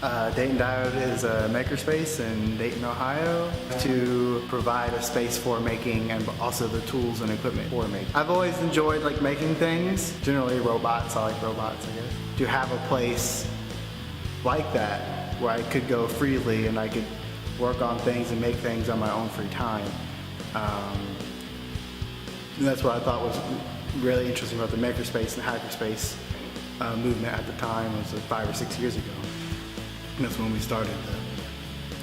Dayton Diode is a makerspace in Dayton, Ohio to provide a space for making and also the tools and equipment for making. I've always enjoyed like making things, generally robots, I like robots I guess. To have a place like that where I could go freely and I could work on things and make things on my own free time. And that's what I thought was really interesting about the makerspace and hackerspace movement at the time. It was like 5 or 6 years ago. And that's when we started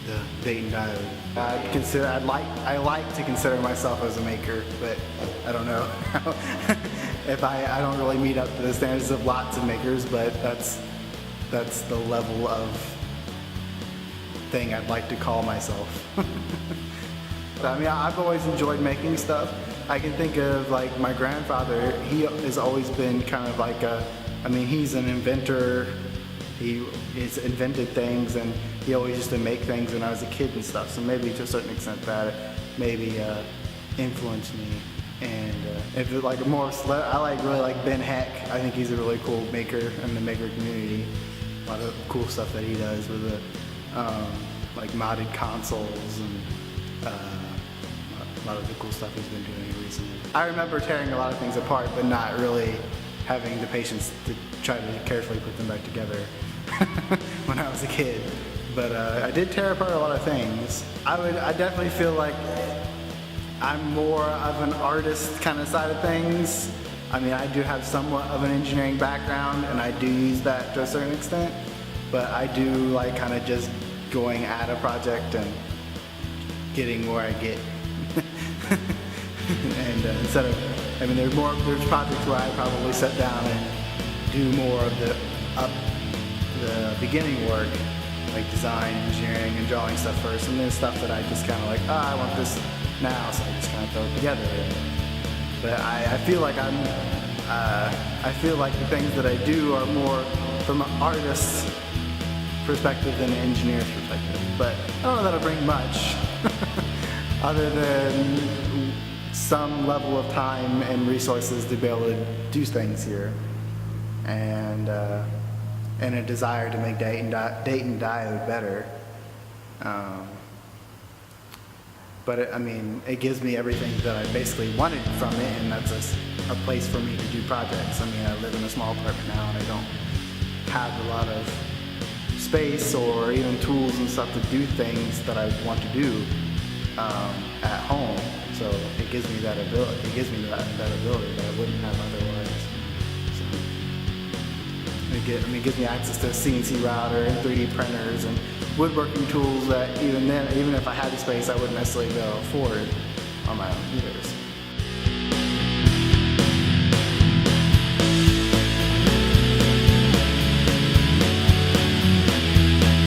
the Dayton Diode. I like to consider myself as a maker, but I don't know if I don't really meet up to the standards of lots of makers, but that's the level of thing I'd like to call myself. I mean, I've always enjoyed making stuff. I can think of like my grandfather, he has always been kind of like he's an inventor. He's invented things and he always used to make things when I was a kid and stuff. So maybe to a certain extent that maybe influenced me. And if it like more, I really like Ben Heck. I think he's a really cool maker in the maker community. A lot of cool stuff that he does with the like modded consoles and a lot of the cool stuff he's been doing recently. I remember tearing a lot of things apart, but not really having the patience to try to carefully put them back together when I was a kid. But I did tear apart a lot of things. I definitely feel like I'm more of an artist kind of side of things. I mean, I do have somewhat of an engineering background and I do use that to a certain extent, but I do like kind of just going at a project and getting where I get. And instead of, I mean, there's projects where I probably sit down and do more of the beginning work, like design, engineering, and drawing stuff first, and then stuff that I just kind of like, I want this now, so I just kind of throw it together. But I feel like I feel like the things that I do are more from an artist's perspective than an engineer's perspective. But I don't know that'll bring much, other than some level of time and resources to be able to do things here, and a desire to make Dayton Diode better. But it gives me everything that I basically wanted from it, and that's a place for me to do projects. I mean, I live in a small apartment now, and I don't have a lot of space or even tools and stuff to do things that I want to do at home. So it gives me that ability. It gives me that ability that I wouldn't have otherwise. So it gives me access to a CNC router and 3D printers and woodworking tools that even if I had the space, I wouldn't necessarily be able to afford on my own either. So